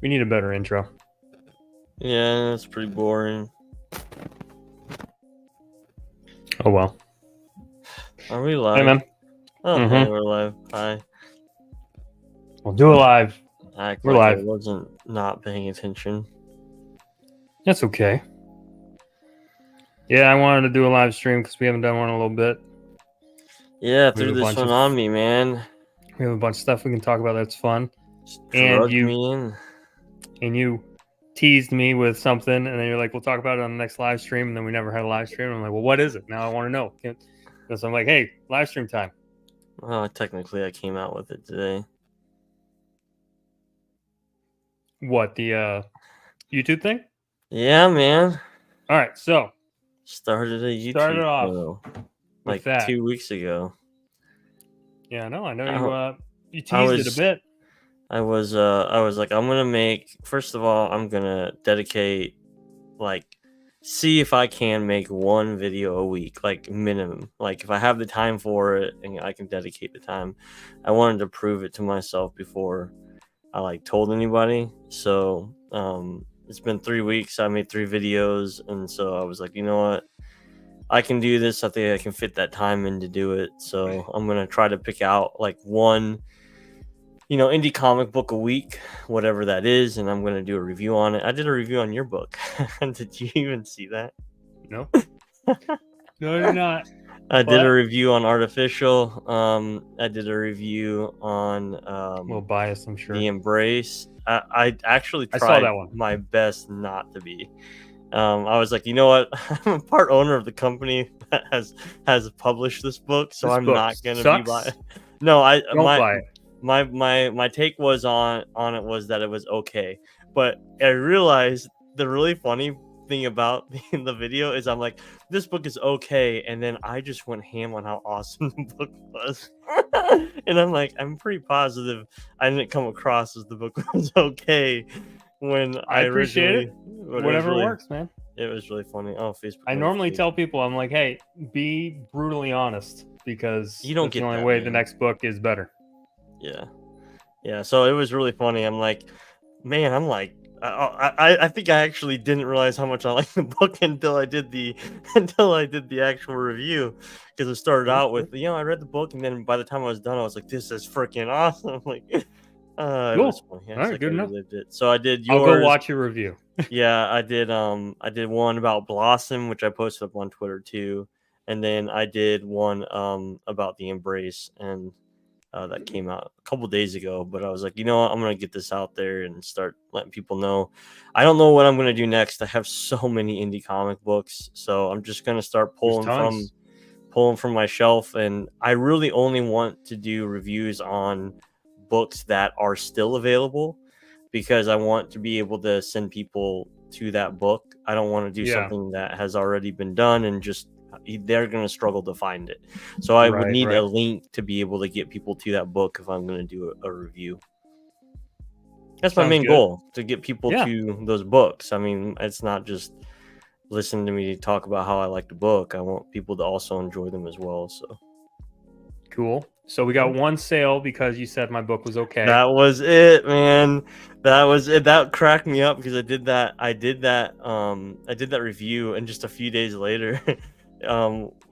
We need a better intro. Yeah, it's pretty boring. Oh well. Are we live? Hey man, Oh, Mhm. hey, we're live. Hi. we'll do it live. Act We're like I live. wasn't not paying attention. That's okay. Yeah, I wanted to do a live stream because we haven't done one in a little bit. Yeah, We threw have a this bunch one of- on me, man. We have a bunch of stuff we can talk about that's fun. Just And drugged you- me in. And you teased me with something, and then you're like, "We'll talk about it on the next live stream." And then we never had a live stream. And I'm like, "Well, what is it? Now I want to know." So I'm like, "Hey, live stream time." Well, technically, I came out with it today. What, the YouTube thing? Yeah, man. All right, so Started a YouTube Started off channel like that. 2 weeks ago. Yeah, I know you teased I it was- a bit. I was like, I'm gonna make. First of all, I'm gonna dedicate, see if I can make one video a week, like minimum. Like if I have the time for it and I can dedicate the time. I wanted to prove it to myself before I told anybody. So it's been 3 weeks. I made 3 videos, and so I was like, you know what? I can do this. I think I can fit that time in to do it. So I'm gonna try to pick out one indie comic book a week, whatever that is, and I'm going to do a review on it. I did a review on your book. Did you even see that? No. No, you're not. I did a review on Artificial. I did a review on A little biased, I'm sure. The Embrace. I actually tried saw that one. my best not to be. I was like, you know what? I'm a part owner of the company that has published this book, so I'm not going to be biased. No, Don't buy it. My take was on it was that it was okay, but I realized the really funny thing about the video is I'm like, this book is okay, and then I just went ham on how awesome the book was. And I'm like, I'm pretty positive I didn't come across as the book was okay when I appreciate originally, it. Whatever works, man. It was really funny. Oh, Facebook. I normally tell people, I'm like, hey, be brutally honest, because You don't that's get the only that, way man. the next book is better. Yeah. So it was really funny. I'm like, man, I think I actually didn't realize how much I liked the book until I did the actual review, because it started out with, I read the book, and then by the time I was done, I was like, this is freaking awesome. Like, it was funny. All right, good enough. It. So I did yours. I'll go watch your review. Yeah, I did one about Blossom, which I posted up on Twitter too, and then I did one about the Embrace, and that came out a couple days ago. But I was like, you know what, I'm gonna get this out there and start letting people know. I don't know what I'm gonna do next. I have so many indie comic books, so I'm just gonna start pulling from my shelf, and I really only want to do reviews on books that are still available, because I want to be able to send people to that book. I don't want to do something that has already been done and just they're going to struggle to find it. So I would need a link to be able to get people to that book if I'm going to do a review. That's my main goal, to get people to those books. I mean, it's not just listen to me talk about how I like the book. I want people to also enjoy them as well. So cool. So we got one sale because you said my book was okay. That was it, man. That was it. That cracked me up, because I did that review, and just a few days later,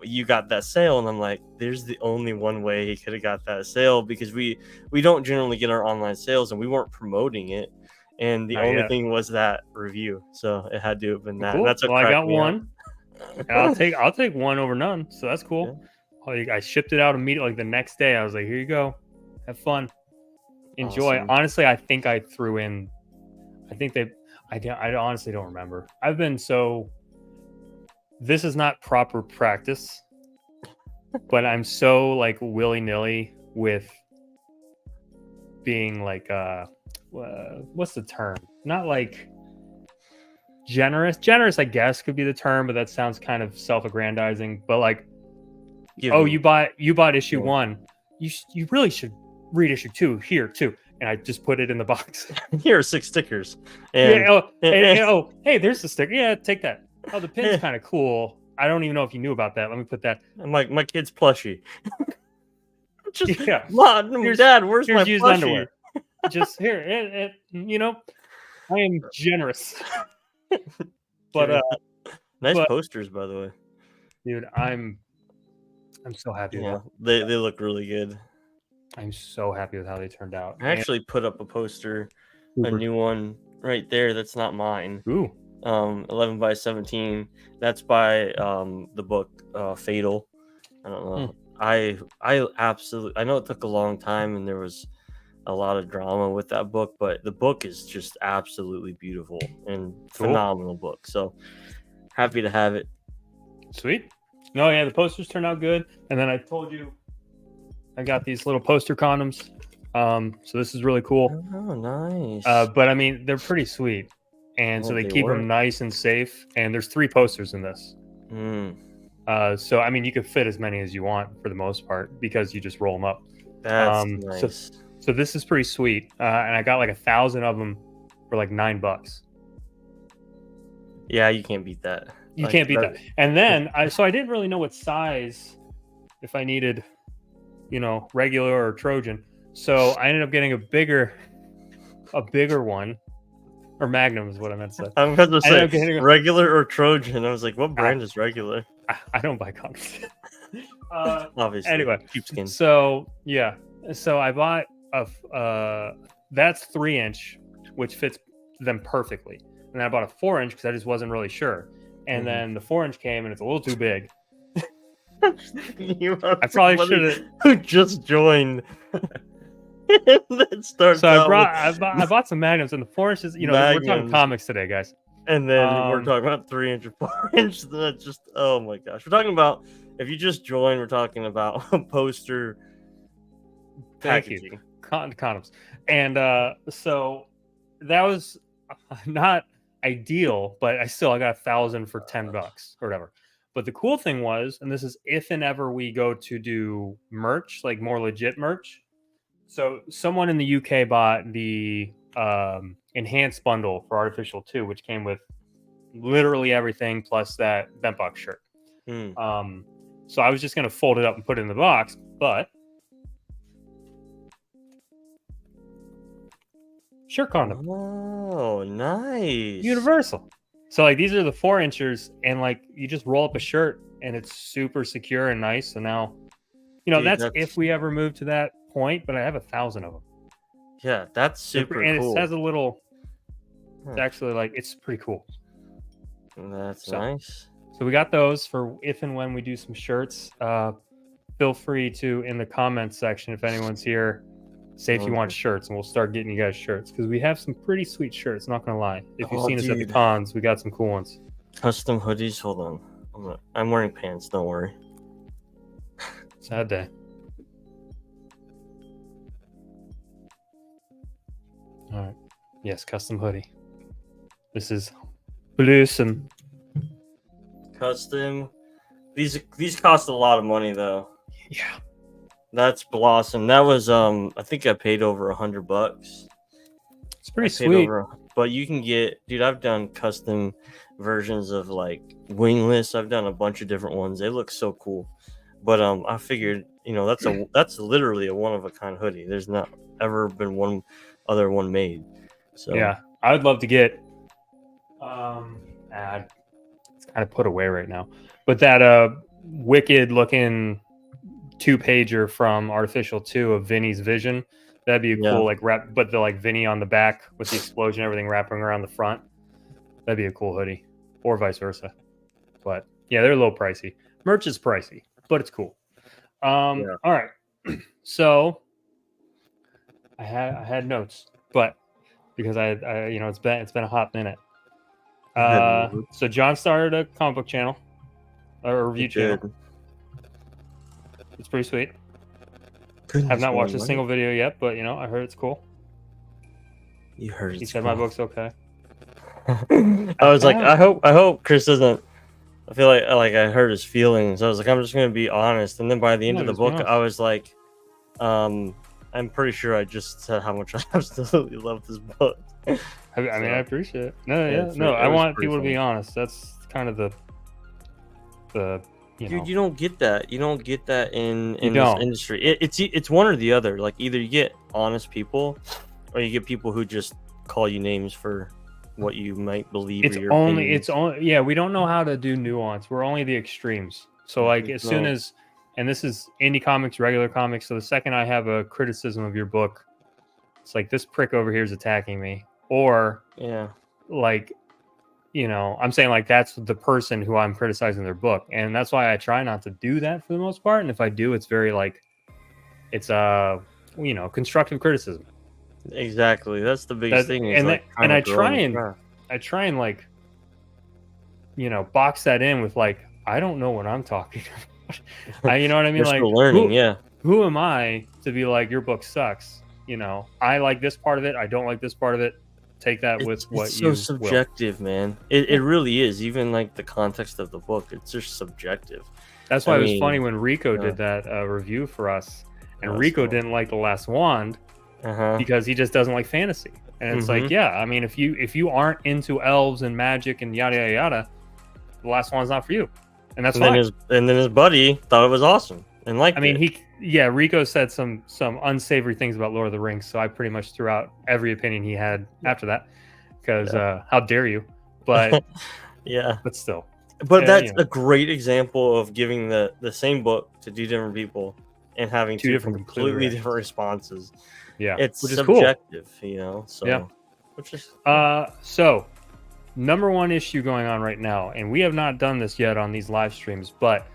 you got that sale, and I'm like, there's the only one way he could have got that sale, because we don't generally get our online sales, and we weren't promoting it, and the only thing was that review, so it had to have been that. Cool. That's what I got me one. I'll take one over none, so that's cool. I shipped it out immediately, the next day. I was like, here you go, have fun, enjoy. Awesome. Honestly, I think I threw in, I honestly don't remember. I've been this is not proper practice, but I'm so willy-nilly with being what's the term? Not generous, I guess could be the term, but that sounds kind of self-aggrandizing. But you bought issue 1, you really should read issue 2 here too, and I just put it in the box. Here are 6 stickers. Hey, there's the sticker. Yeah, take that. Oh, the pin's kind of cool. I don't even know if you knew about that. Let me put that. My kid's plushie. Just Mom, Dad, where's my used plushie? underwear? Just here, I am generous. But nice but- posters, by the way. dude, I'm so happy with Yeah, that. they look really good. I'm so happy with how they turned out. I actually put up a poster, a Super. new one right there. That's not mine. Ooh. 11 by 17. That's by the book Fatal. I don't know. I absolutely, I know it took a long time and there was a lot of drama with that book, but the book is just absolutely beautiful and phenomenal book. So happy to have it. Sweet. No, yeah, the posters turned out good. And then I told you I got these little poster condoms. So this is really cool. Oh, nice. But I mean, they're pretty sweet. And so they keep them nice and safe. And there's 3 posters in this. So, I mean, you could fit as many as you want for the most part because you just roll them up. That's nice. So this is pretty sweet. And I got like 1,000 of them for like $9. Yeah, you can't beat that. You can't beat that. And then I didn't really know what size, if I needed, regular or Trojan. So I ended up getting a bigger one, or Magnum is what I meant to say. I'm about to say regular or Trojan. I was like, what brand is regular? I don't buy condoms. Obviously. Anyway, sheepskin. So yeah, so I bought that's 3-inch, which fits them perfectly. And then I bought a 4-inch because I just wasn't really sure. And then the 4-inch came and it's a little too big. I probably should have. Who just joined? I bought some Magnums, and the 4-inch is, we're talking comics today, guys. And then we're talking about 3-inch and 4-inch. That's just, oh my gosh. We're talking about, if you just joined, we're talking about a poster packaging. Condoms. And so that was not ideal, but I got 1,000 for $10 or whatever. But the cool thing was, and this is if and ever we go to do merch, like more legit merch. So someone in the UK bought the enhanced bundle for Artificial 2, which came with literally everything plus that BentBox shirt. So I was just going to fold it up and put it in the box, but shirt condom. Oh, nice. Universal. So like these are the 4-inchers, and like you just roll up a shirt and it's super secure and nice. So now, dude, that's if we ever move to that point, but I have 1,000 of them. Yeah, that's super cool. And it has a little, it's actually like, it's pretty cool. That's nice. So we got those for if and when we do some shirts. Feel free to, in the comments section, if anyone's here, say if you want shirts, and we'll start getting you guys shirts, because we have some pretty sweet shirts, not gonna lie. If you've seen us at the cons, we got some cool ones. Custom hoodies. Hold on, I'm wearing pants, don't worry. Sad day. All right, yes, custom hoodie. This is Blossom. Custom. These cost a lot of money though. Yeah. That's Blossom. That was I think I paid over $100. It's pretty sweet. But you can get, dude, I've done custom versions of like wingless. I've done a bunch of different ones. They look so cool. But I figured, that's literally a one of a kind hoodie. There's not ever been one other one made. So yeah, I would love to get it's kind of put away right now. But that wicked looking 2-pager from Artificial 2 of Vinny's Vision. That'd be a cool but the like Vinny on the back with the explosion, everything wrapping around the front. That'd be a cool hoodie, or vice versa. But yeah, they're a little pricey. Merch is pricey, but it's cool. All right. So I had notes, but because I it's been a hot minute. So John started a comic book channel, or a review channel. It's pretty sweet. Have not watched a single video yet, but I heard it's cool. You heard he said cool. My book's okay. I was like, I hope Chris doesn't. I feel like I hurt his feelings. I was like, I'm just gonna be honest. And then by the end of the book, I was like, I'm pretty sure I just said how much I absolutely love this book. I mean, I appreciate it. No, I want people to be honest. That's kind of the dude, you don't get that. You don't get that in this industry. It's one or the other. Like either you get honest people, or you get people who just call you names for what you might believe. It's only yeah. We don't know how to do nuance. We're only the extremes. So like as soon as, and this is indie comics, regular comics. So the second I have a criticism of your book, it's like this prick over here is attacking me, or like, you know, I'm saying like that's the person who I'm criticizing their book, and that's why I try not to do that for the most part. And if I do, it's very like, it's you know, constructive criticism. Exactly, that's the biggest thing. And I try and like, you know, box that in with like, I don't know what I'm talking about. You know what I mean? You're like still learning, who am I to be like your book sucks? You know, I like this part of it. I don't like this part of it. Take that with what it's you so subjective, man. It really is. Even like the context of the book, it's just subjective. That's why it was funny when Rico did that review for us, and Rico didn't like The Last Wand because he just doesn't like fantasy. And it's like, yeah, I mean, if you aren't into elves and magic and yada yada yada, The Last Wand's not for you, and that's fine. And then his buddy thought it was awesome and liked it. I mean, Rico said some unsavory things about Lord of the Rings, so I pretty much threw out every opinion he had after that, because how dare you? But but still. But that's a great example of giving the same book to two different people and having two completely different responses. Yeah, it's which subjective, cool. You know. So which is so number one issue going on right now, and we have not done this yet on these live streams, but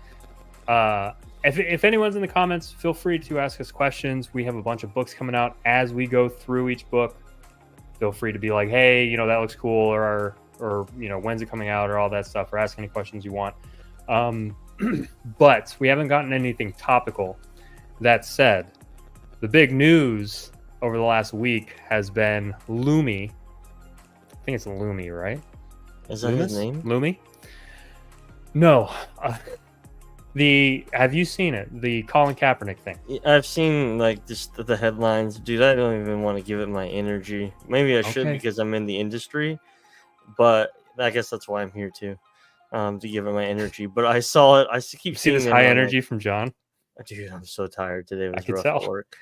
if anyone's in the comments, feel free to ask us questions. We have a bunch of books coming out as we go through each book. Feel free to be like, hey, you know, that looks cool, or you know, when's it coming out, or all that stuff, or ask any questions you want. But we haven't gotten anything topical. That said, the big news over the last week has been Lumi. I think it's Lumi, right? Is that his name? Lumi? No. Have you seen it? The Colin Kaepernick thing. I've seen like just the headlines. Dude, I don't even want to give it my energy. Maybe I should because I'm in the industry, but I guess that's why I'm here too, to give it my energy. But I saw it. I keep seeing this high energy from John. Dude, I'm so tired today. It was rough at work.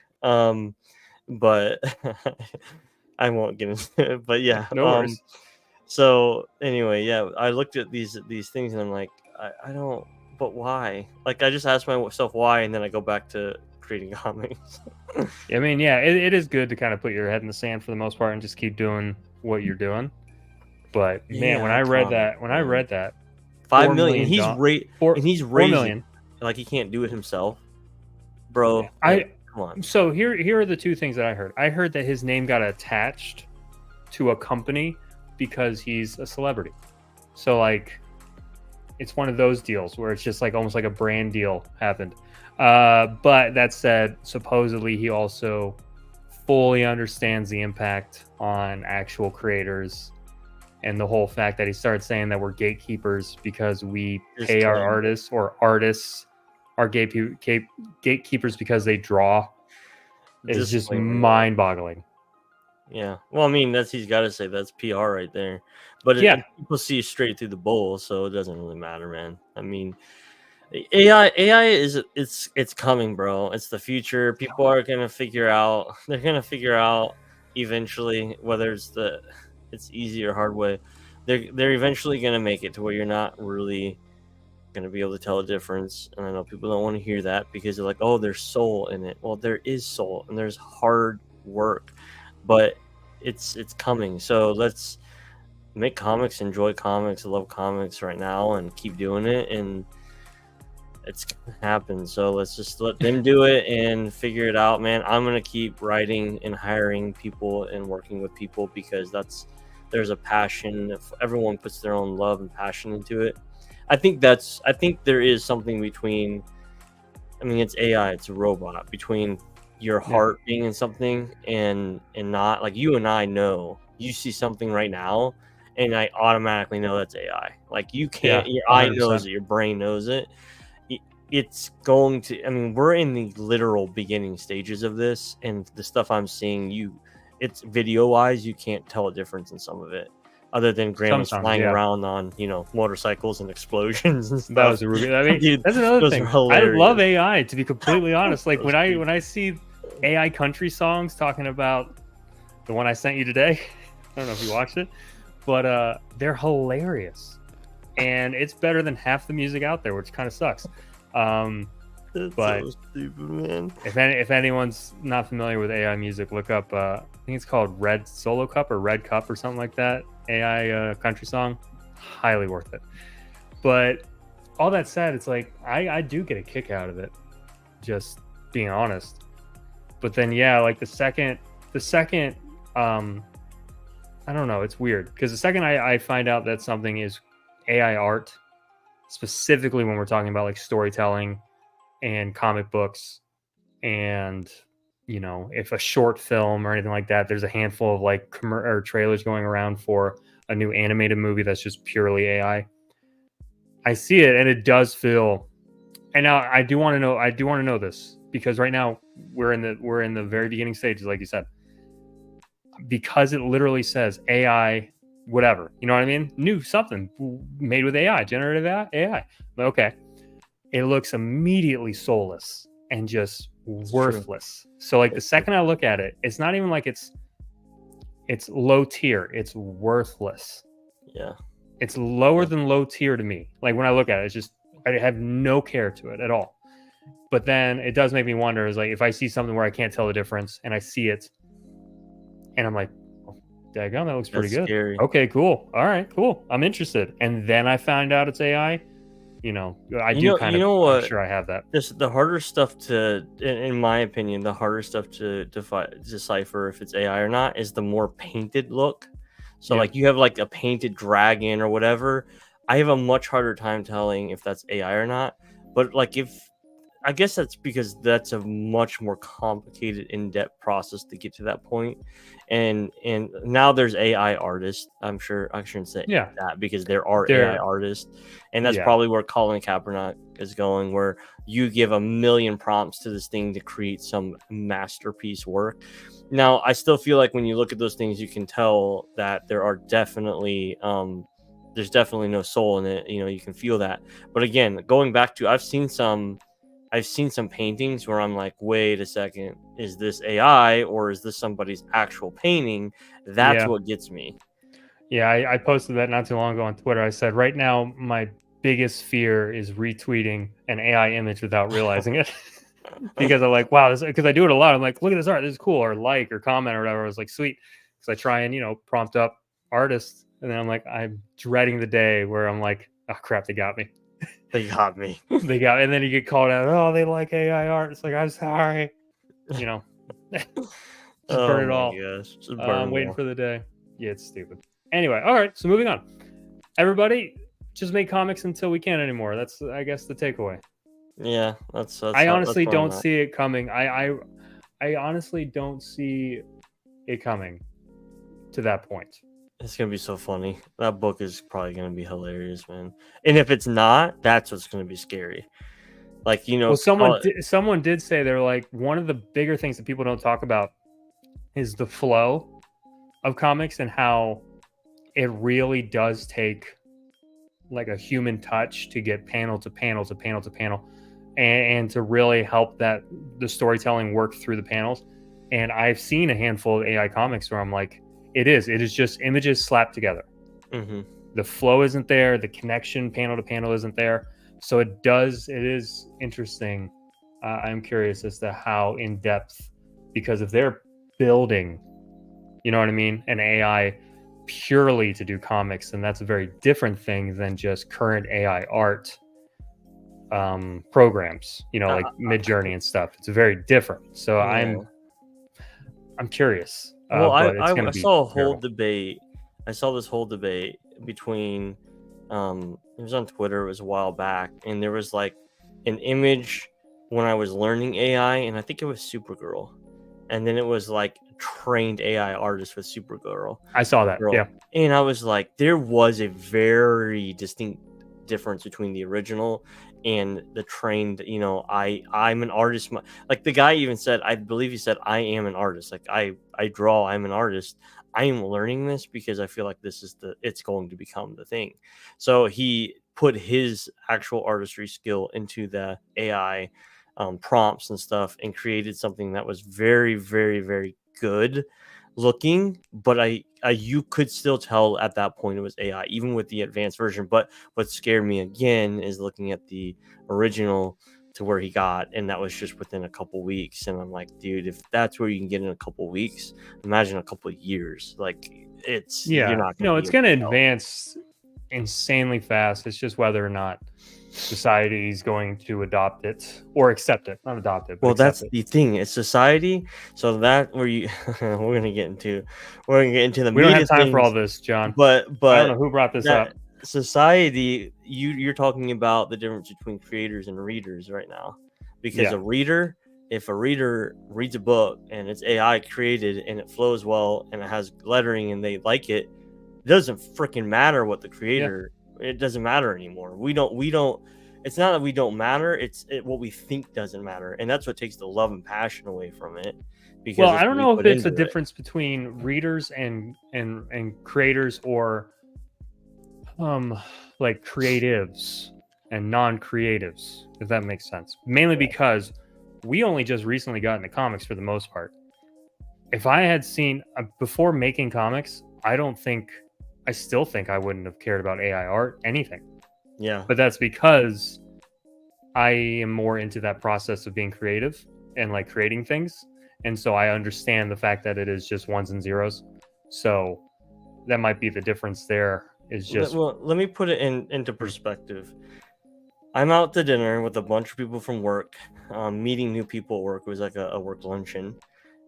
But I won't get into it. But yeah, no worries. So anyway, I looked at these things and I'm like, I don't. But why? Like, I just ask myself why, and then I go back to creating comics. I mean, it is good to kind of put your head in the sand for the most part and just keep doing what you're doing. But man, when I read that, 5 million, he's $4 million. Like he can't do it himself, bro. Come on. So here are the two things that I heard. I heard that his name got attached to a company because he's a celebrity. So like, it's one of those deals where it's just like almost like a brand deal happened. But that said, supposedly he also fully understands the impact on actual creators, and the whole fact that he started saying that we're gatekeepers because we pay our artists, or artists are gatekeepers because they draw, is just mind-boggling. Yeah, well, I mean, he's got to say that's PR right there. But people see straight through the bowl, so it doesn't really matter, man. I mean, AI it's coming, bro. It's the future. People are gonna figure out. They're gonna figure out eventually whether it's easy or hard way. They're eventually gonna make it to where you're not really gonna be able to tell a difference. And I know people don't want to hear that because they're like, oh, there's soul in it. Well, there is soul and there's hard work, but it's coming. So let's make comics, enjoy comics, love comics right now, and keep doing it, and it's gonna happen. So let's just let them do it and figure it out, man. I'm gonna keep writing and hiring people and working with people because there's a passion. If everyone puts their own love and passion into it, I think there is something between, I mean, it's AI, it's a robot, between your heart being in something and not. Like, you and I know, you see something right now and I automatically know that's AI. Like, you can't, your eye knows it, your brain knows it. It's going to, I mean, we're in the literal beginning stages of this, and the stuff I'm seeing, it's video wise, you can't tell a difference in some of it, other than grandmas flying around on, motorcycles and explosions and stuff. That was dude, that's another thing. I love AI, to be completely honest. Like, when I see AI country songs talking about the one I sent you today, don't know if you watched it, but they're hilarious, and it's better than half the music out there, which kind of sucks. That's But so stupid, man. if anyone's not familiar with AI music, look up. I think it's called Red Solo Cup or Red Cup or something like that. AI country song, highly worth it. But all that said, it's like I do get a kick out of it, just being honest. But then yeah, like the second I don't know, it's weird because the second I find out that something is AI art, specifically when we're talking about like storytelling and comic books, and if a short film or anything like that, there's a handful of like or trailers going around for a new animated movie that's just purely AI. I see it and it does feel. And now I do want to know this because right now we're in the very beginning stages, like you said, because it literally says AI, whatever, you know what I mean? New something made with AI, generative AI. Okay, it looks immediately soulless and just worthless. So like the second I look at it, it's not even like it's low tier. It's worthless. Yeah. It's lower than low tier to me. Like when I look at it, it's just I have no care to it at all. But then it does make me wonder is like if I see something where I can't tell the difference and I see it and I'm like, oh, daggone, that looks pretty good. Scary. Okay, cool. All right, cool. I'm interested. And then I find out it's AI. I'm sure I have that. Just the harder stuff in my opinion, the harder stuff to decipher if it's AI or not is the more painted look. So like you have like a painted dragon or whatever. I have a much harder time telling if that's AI or not. But like I guess that's because that's a much more complicated, in-depth process to get to that point. And now there's AI artists. I'm sure I shouldn't say that because there are AI artists, and that's probably where Colin Kaepernick is going, where you give a million prompts to this thing to create some masterpiece work. Now, I still feel like when you look at those things, you can tell that there are definitely there's definitely no soul in it. You can feel that. But again, going back to I've seen some paintings where I'm like, wait a second, is this AI or is this somebody's actual painting? That's what gets me. Yeah, I posted that not too long ago on Twitter. I said, right now, my biggest fear is retweeting an AI image without realizing it. Because I'm like, wow, because I do it a lot. I'm like, look at this art. This is cool. Or like or comment or whatever. I was like, sweet. Because I try and, prompt up artists. And then I'm like, I'm dreading the day where I'm like, oh, crap, they got me. They got me. And then you get called out. Oh, they like AI art. It's like, I'm sorry. Just burn it all. Gosh. I'm waiting for the day. Yeah, it's stupid. Anyway, all right. So moving on. Everybody, just make comics until we can't anymore. That's, I guess, the takeaway. Yeah, that's I honestly don't see it coming. I honestly don't see it coming to that point. It's gonna be so funny. That book is probably gonna be hilarious, man. And if it's not, that's what's gonna be scary. Like well, someone did say they're like one of the bigger things that people don't talk about is the flow of comics and how it really does take like a human touch to get panel to panel to panel to panel. And to really help the storytelling work through the panels. And I've seen a handful of AI comics where I'm like, it is just images slapped together. Mm-hmm. The flow isn't there. The connection panel to panel isn't there. So it is interesting. I'm curious as to how in depth, because if they're building, you know what I mean, an AI purely to do comics, then that's a very different thing than just current AI art programs, like Midjourney and stuff. It's very different. So I'm curious. Well, I saw a whole debate. I saw this whole debate between it was on Twitter. It was a while back, and there was like an image when I was learning AI, and I think it was Supergirl, and then it was like trained AI artist with Supergirl. I saw that. Yeah, and I was like, there was a very distinct difference between the original and the trained. I'm an artist. Like the guy even said, I believe he said, I am an artist. Like I draw. I'm an artist. I am learning this because I feel like it's going to become the thing. So he put his actual artistry skill into the AI prompts and stuff and created something that was very, very, very good. looking, but I you could still tell at that point it was AI, even with the advanced version. But what scared me again is looking at the original to where he got, and that was just within a couple weeks. And I'm like, dude, if that's where you can get in a couple weeks, imagine a couple of years. Like, you're not gonna be it's able going to to tell. advance insanely fast. It's just whether or not society is going to adopt it or accept it, not adopt it, but Well, accept that's it. the thing. It's society. So that where you we're gonna get into the We don't meat have of time for all things. this, John. But I don't know who brought this that up. society, you're talking about the difference between creators and readers right now, because if a reader reads a book and it's AI created and it flows well and it has lettering and they like it, it doesn't freaking matter what the creator. It doesn't matter anymore. We don't. It's not that we don't matter. It's what we think doesn't matter, and that's what takes the love and passion away from it. Because Well, that's I don't what we know if put it's a into it. difference between readers and creators, or like creatives and non-creatives, if that makes sense. Mainly because we only just recently got into comics for the most part. If I had seen before making comics, I still think I wouldn't have cared about AI art, anything. Yeah. But that's because I am more into that process of being creative and like creating things. And so I understand the fact that it is just ones and zeros. So that might be the difference there, is just Well, let me put it into perspective. I'm out to dinner with a bunch of people from work, meeting new people at work. It was like a work luncheon.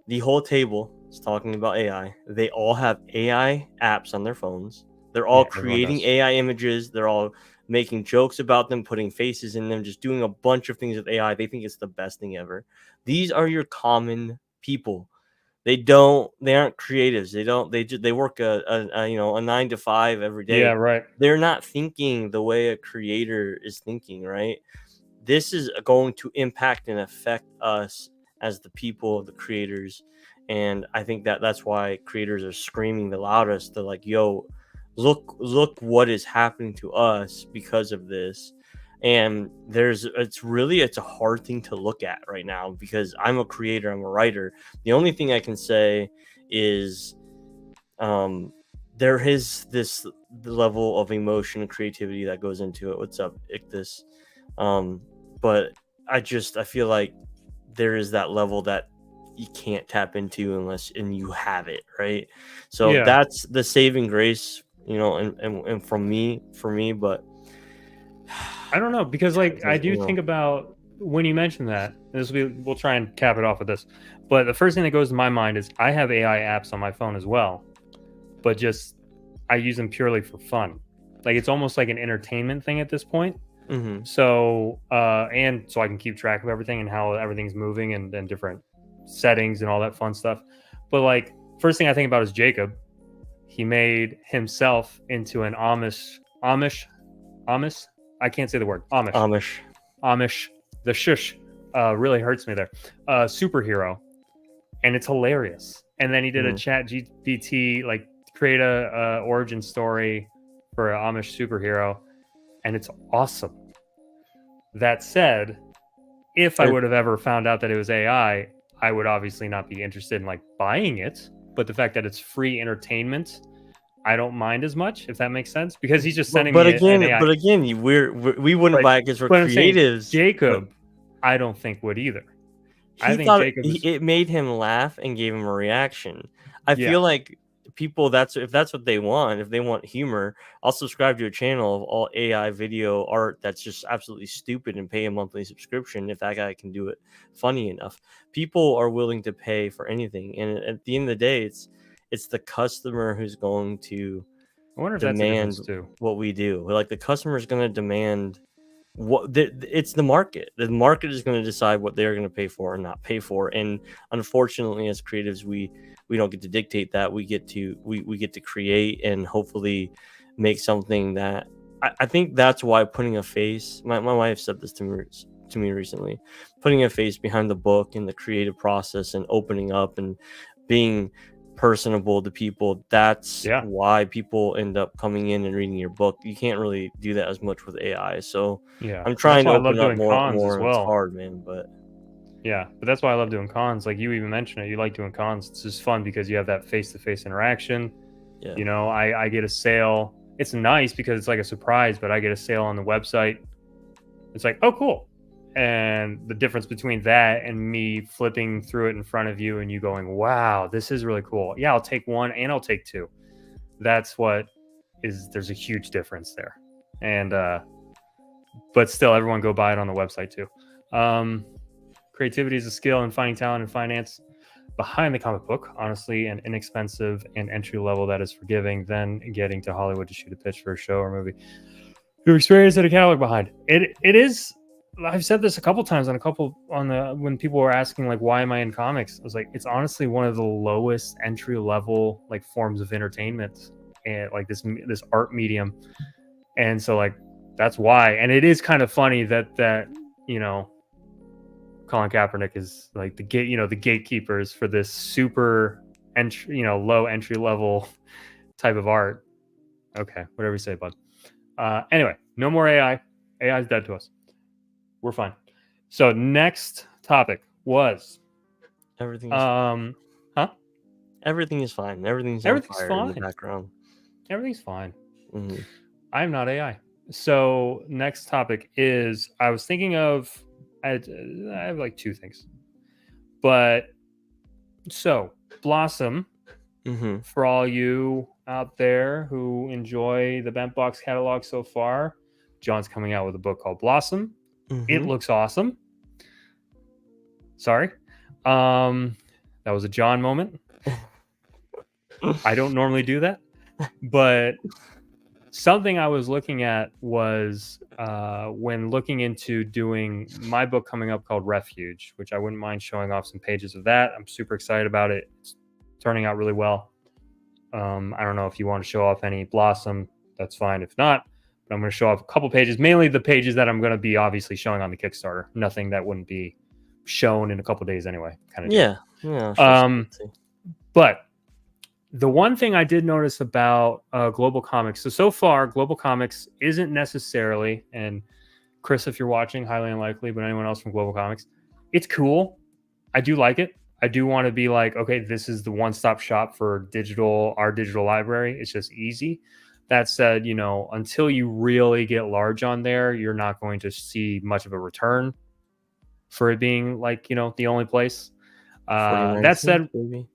The whole table is talking about AI. They all have AI apps on their phones. They're all everyone creating does. AI images. They're all making jokes about them, putting faces in them, just doing a bunch of things with AI. They think it's the best thing ever. These are your common people. They aren't creatives. They work a 9 to 5 every Yeah, day. right. They're not thinking the way a creator is thinking, right? This is going to impact and affect us as the people, the creators. And I think that's why creators are screaming the loudest. They're like, yo, look what is happening to us because of this. And it's a hard thing to look at right now, because I'm a creator, I'm a writer. The only thing I can say is there is this level of emotion and creativity that goes into it. What's up, Ictus? But I feel like there is that level that you can't tap into unless you have it, right? So Yeah. that's the saving grace, and for me, but I don't know, because like I do think about when you mention that, we'll try and cap it off with this. But the first thing that goes to my mind is I have AI apps on my phone as well, but just I use them purely for fun. Like it's almost like an entertainment thing at this point. Mm-hmm. So and so I can keep track of everything and how everything's moving and different settings and all that fun stuff. But like first thing I think about is Jacob. He made himself into an Amish. I can't say the word Amish. The shush really hurts me there. Superhero, and it's hilarious. And then he did a chat GPT, like create a origin story for an Amish superhero, and it's awesome. That said, if I would have ever found out that it was AI, I would obviously not be interested in like buying it. But the fact that it's free entertainment, I don't mind as much, if that makes sense, because he's just sending me an AI. But again, we wouldn't buy it because we're creatives. Jacob, I don't think would either. I think Jacob it made him laugh and gave him a reaction. I feel like people, if that's what they want, if they want humor, I'll subscribe to a channel of all AI video art that's just absolutely stupid and pay a monthly subscription if that guy can do it funny enough. People are willing to pay for anything, and at the end of the day, it's the customer who's going to demand what we do. Like the customer is going to demand it's the market. The market is going to decide what they're going to pay for or not pay for. And unfortunately, as creatives, we don't get to dictate that. We get to create and hopefully make something that I think that's why putting a face. My wife said this to me recently. Putting a face behind the book and the creative process and opening up and being personable to people, that's why people end up coming in and reading your book. You can't really do that as much with AI, so I'm trying to open up more. Well. It's hard, man, but Yeah, but that's why I love doing cons. Like you even mentioned it, you like doing cons. It's just fun because you have that face-to-face interaction. Yeah. You know, I get a sale. It's nice because it's like a surprise, but I get a sale on the website. It's like, oh, cool. And the difference between that and me flipping through it in front of you and you going, wow, this is really cool. Yeah, I'll take one and I'll take two. That's what there's a huge difference there. And, but still, everyone go buy it on the website too. Creativity is a skill, and finding talent and finance behind the comic book, honestly, and inexpensive and entry level that is forgiving, then getting to Hollywood to shoot a pitch for a show or movie. Your experience and a catalog behind it. It is. I've said this a couple times when people were asking like, why am I in comics? I was like, it's honestly one of the lowest entry level like forms of entertainment and like this art medium. And so like that's why. And it is kind of funny that Colin Kaepernick is like the gatekeepers for this super entry, low entry level type of art. Okay, whatever you say, bud. Anyway, no more AI. AI is dead to us. We're fine. So next topic was Everything is fine. Huh? Everything is fine. Everything's fine in the background. Everything's fine. Mm-hmm. I'm not AI. So next topic is I was thinking of I have like two things. But so Blossom, for all you out there who enjoy the BentBox catalog so far, John's coming out with a book called Blossom. It looks awesome. Sorry. That was a John moment. I don't normally do that. But something I was looking at was when looking into doing my book coming up called Refuge, which I wouldn't mind showing off some pages of that. I'm super excited about it. It's turning out really well. I don't know if you want to show off any Blossom. That's fine. If not, but I'm going to show off a couple pages, mainly the pages that I'm going to be obviously showing on the Kickstarter. Nothing that wouldn't be shown in a couple days anyway. Kind of. Yeah. But the one thing I did notice about Global Comics, so far, Global Comics isn't necessarily, and Chris, if you're watching, highly unlikely, but anyone else from Global Comics, it's cool. I do like it. I do want to be like, okay, this is the one-stop shop for our digital library. It's just easy. That said, until you really get large on there, you're not going to see much of a return for it being like, the only place. That said, maybe.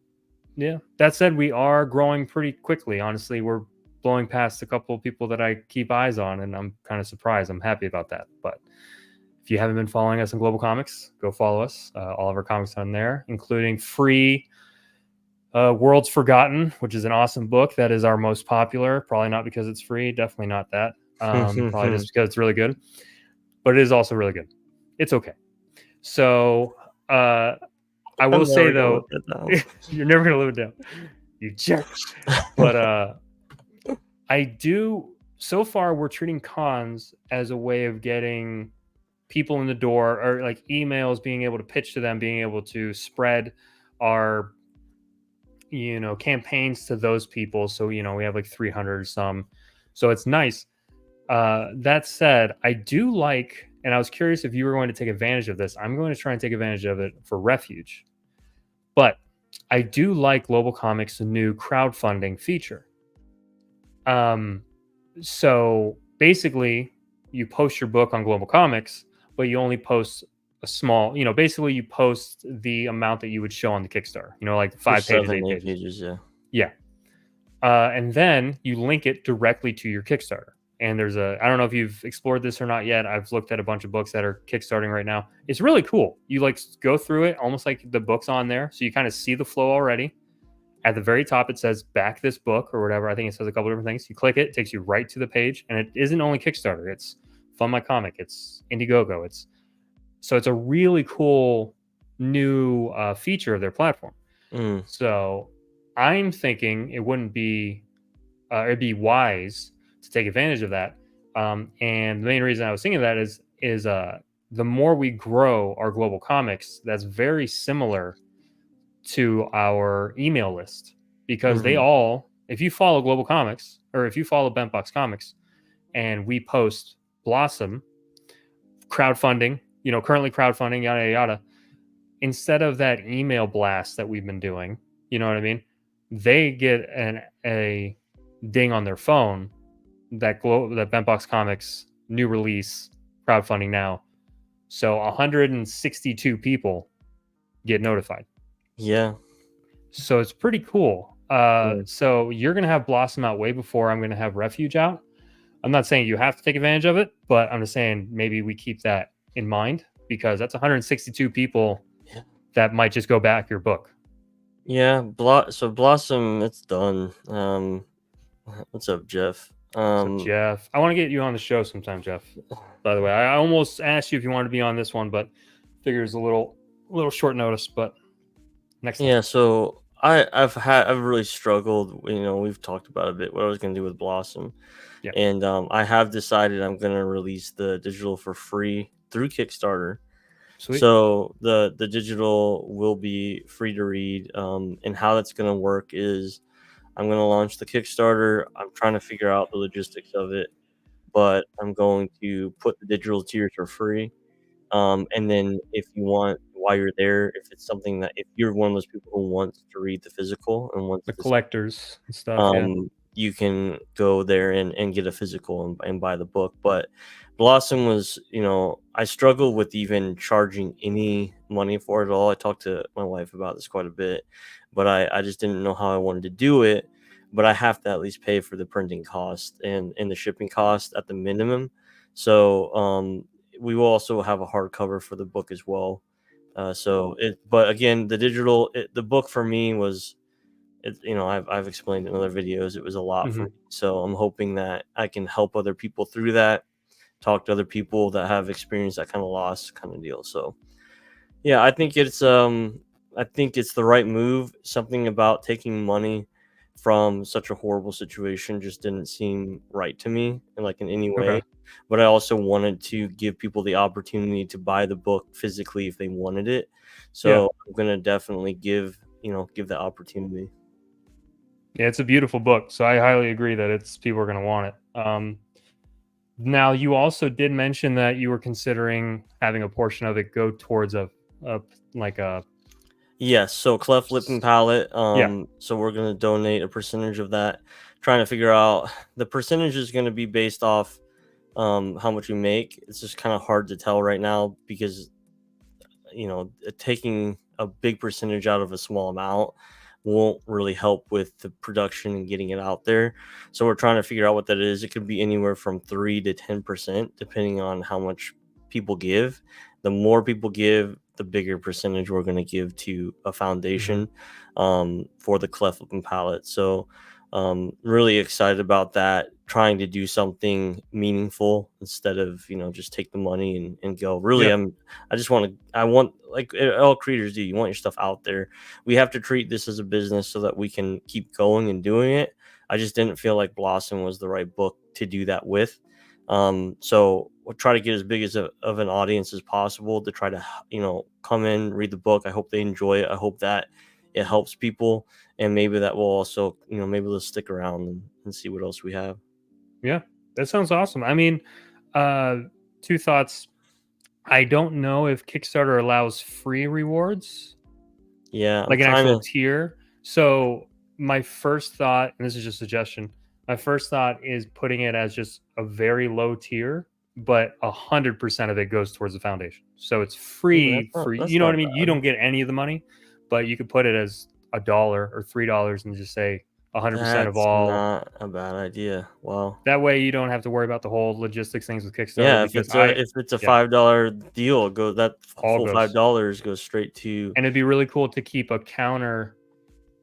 Yeah. That said, we are growing pretty quickly. Honestly, we're blowing past a couple of people that I keep eyes on, and I'm kind of surprised. I'm happy about that. But if you haven't been following us on Global Comics, go follow us. All of our comics on there, including free Worlds Forgotten, which is an awesome book that is our most popular. Probably not because it's free. Definitely not that. Probably just because it's really good. But it is also really good. It's okay. So I will say, though, you're never going to live it down. You jerk. But I do. So far, we're treating cons as a way of getting people in the door, or like emails, being able to pitch to them, being able to spread our campaigns to those people. So we have like 300 or some, so it's nice. That said, I do like, and I was curious if you were going to take advantage of this. I'm going to try and take advantage of it for Refuge, but I do like Global Comics' new crowdfunding feature. So basically you post your book on Global Comics, but you only post a small, basically you post the amount that you would show on the Kickstarter, like 5 pages, 8 pages. Yeah. And then you link it directly to your Kickstarter. And there's I don't know if you've explored this or not yet. I've looked at a bunch of books that are Kickstarting right now. It's really cool. You like go through it almost like the book's on there. So you kind of see the flow already. At the very top, it says back this book or whatever. I think it says a couple different things. You click it, it takes you right to the page. And it isn't only Kickstarter. It's Fund My Comic. It's Indiegogo. So it's a really cool new feature of their platform. So I'm thinking it wouldn't be, it'd be wise to take advantage of that. And the main reason I was thinking of that is the more we grow our Global Comics, that's very similar to our email list, because they all, if you follow Global Comics or if you follow BentBox Comics and we post Blossom crowdfunding, currently crowdfunding, yada, yada, instead of that email blast that we've been doing, you know what I mean? They get a ding on their phone that BentBox Comics new release crowdfunding now. So 162 people get notified. Yeah. So it's pretty cool. Yeah. So you're gonna have Blossom out way before I'm gonna have Refuge out. I'm not saying you have to take advantage of it, but I'm just saying maybe we keep that in mind because that's 162 people Yeah. that might just go back your book. Yeah. So Blossom, it's done. What's up, Jeff? So Jeff, I want to get you on the show sometime, Jeff. By the way, I almost asked you if you wanted to be on this one, but figure it's a little short notice. But next time. Yeah. So I've really struggled. We've talked about a bit what I was gonna do with Blossom, Yeah. and I have decided I'm gonna release the digital for free through Kickstarter. Sweet. So the digital will be free to read. And how that's gonna work is I'm gonna launch the Kickstarter. I'm trying to figure out the logistics of it, but I'm going to put the digital tiers for free. And then if you want, while you're there, if it's something that if you're one of those people who wants to read the physical and wants The to, collectors and stuff. Yeah. you can go there and get a physical and buy the book. But Blossom was, I struggled with even charging any money for it at all. I talked to my wife about this quite a bit, but I just didn't know how I wanted to do it. But I have to at least pay for the printing cost and the shipping cost at the minimum. So we will also have a hardcover for the book as well. But again, the book for me was, I've explained in other videos, it was a lot for me. So I'm hoping that I can help other people through that, talk to other people that have experienced that kind of loss kind of deal. So yeah, I think it's the right move. Something about taking money from such a horrible situation just didn't seem right to me in any way. Okay. But I also wanted to give people the opportunity to buy the book physically if they wanted it. So I'm gonna definitely give that opportunity. Yeah, it's a beautiful book. So I highly agree that people are going to want it. Now, you also did mention that you were considering having a portion of it go towards a Yes, so cleft lip and palate. Yeah. So we're gonna donate a percentage of that. Trying to figure out the percentage is gonna be based off how much we make. It's just kind of hard to tell right now because taking a big percentage out of a small amount won't really help with the production and getting it out there. So we're trying to figure out what that is. It could be anywhere from 3 to 10%, depending on how much people give. The more people give, the bigger percentage we're going to give to a foundation for the cleft lip and palate. So really excited about that, trying to do something meaningful instead of just take the money and go. Really, Yeah. I want, like all creators do, you want your stuff out there. We have to treat this as a business so that we can keep going and doing it. I just didn't feel like Blossom was the right book to do that with. So we'll try to get as big of an audience as possible to try to come in, read the book. I hope they enjoy it. I hope that it helps people, and maybe that will also maybe they'll stick around and see what else we have. Yeah, that sounds awesome. I mean, two thoughts. I don't know if Kickstarter allows free rewards, Yeah, I'm like an trying actual to. tier. So my first thought, and this is just a suggestion, my first thought is putting it as just a very low tier, but 100% of it goes towards the foundation. So it's free for you That's know what not I mean? You bad. don't get any of the money, but you could put it as $1 or $3 and just say 100% of That's all. not a bad idea. Wow. That way you don't have to worry about the whole logistics things with Kickstarter Yeah, if because it's a yeah, $5 deal, go that all full goes. $5 goes straight to. And it'd be really cool to keep a counter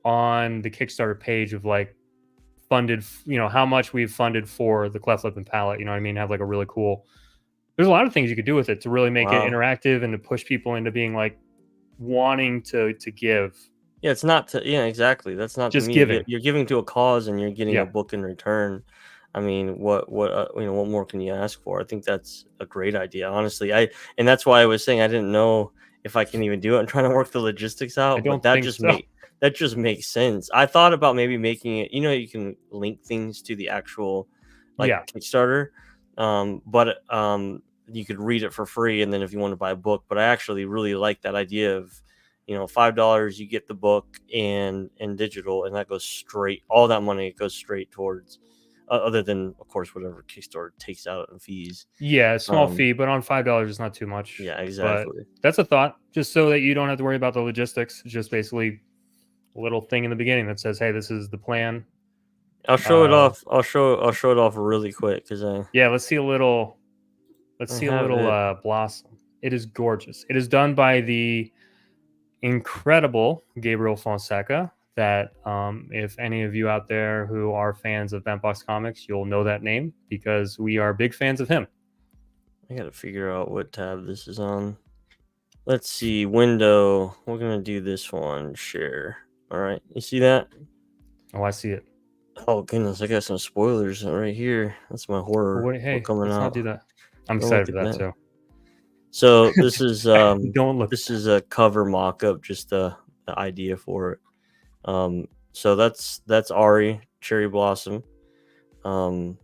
on the Kickstarter page of like funded, how much we've funded for the cleft lip and palate. You know what I mean? Have like a really cool. There's a lot of things you could do with it to really make it Wow. interactive and to push people into being like wanting to give. Yeah, it's not to. Yeah, exactly. That's not to Just me. giving. You're giving to a cause, and you're getting a Yeah. book in return. I mean, what more can you ask for? I think that's a great idea, honestly. And that's why I was saying I didn't know if I can even do it. I'm trying to work the logistics I out, but don't think so. that just makes sense. I thought about maybe making it. You can link things to the actual Yeah. Kickstarter, but you could read it for free, and then if you want to buy a book. But I actually really like that idea of $5, you get the book and digital, and that goes straight. All that money goes straight towards, other than of course whatever Kickstarter takes out in fees. Yeah, small fee, but on $5 is not too much. Yeah, exactly. But that's a thought, just so that you don't have to worry about the logistics. It's just basically a little thing in the beginning that says, "Hey, this is the plan." I'll show it off. I'll show it off really quick because let's see a little. Let's see a little blossom. It is gorgeous. It is done by the incredible Gabriel Fonseca. That if any of you out there who are fans of BentBox Comics, you'll know that name because we are big fans of him. I gotta figure out what tab this is on. Let's see, window. We're gonna do this one. Share. All right, you see that? Oh, I see it. Oh goodness, I got some spoilers right here. That's my horror. Hey, coming let's out. not do that. I'm excited for that too. So this is Don't look. This is a cover mock-up, just the idea for it. So that's Ari Cherry Blossom. And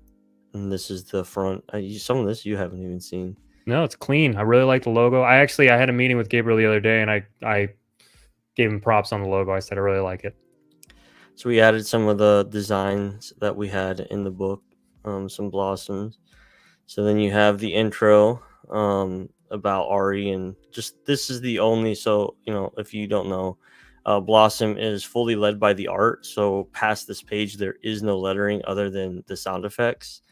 this is the front. Some of this you haven't even seen. No, it's clean. I really like the logo. I had a meeting with Gabriel the other day, and I gave him props on the logo. I said I really like it. So we added some of the designs that we had in the book, some blossoms. So then you have the intro about Ari, and just this is the only. So if you don't know, Blossom is fully led by the art. So past this page, there is no lettering other than the sound effects.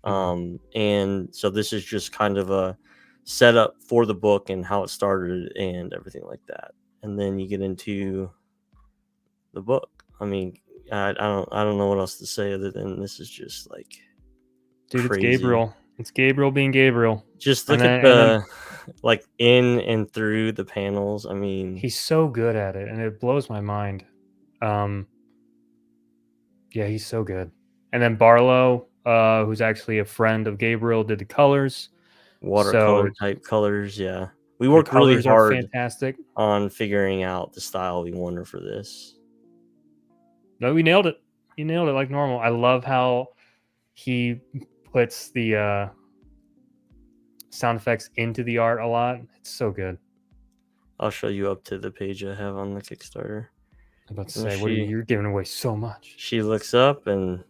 And so this is just kind of a setup for the book and how it started and everything like that. And then you get into the book. I mean, I don't know what else to say other than this is just like, dude, crazy. It's Gabriel. It's Gabriel being Gabriel. Just look at the like in and through the panels. I mean, he's so good at it, and it blows my mind. Yeah, he's so good. And then Barlow, who's actually a friend of Gabriel, did the colors. Watercolor type colors. Yeah, we worked really hard. Fantastic on figuring out the style we wanted for this. No, we nailed it. You nailed it like normal. I love how he puts the sound effects into the art a lot. It's so good. I'll show you up to the page I have on the Kickstarter. I'm about to say, you're giving away so much. She looks up and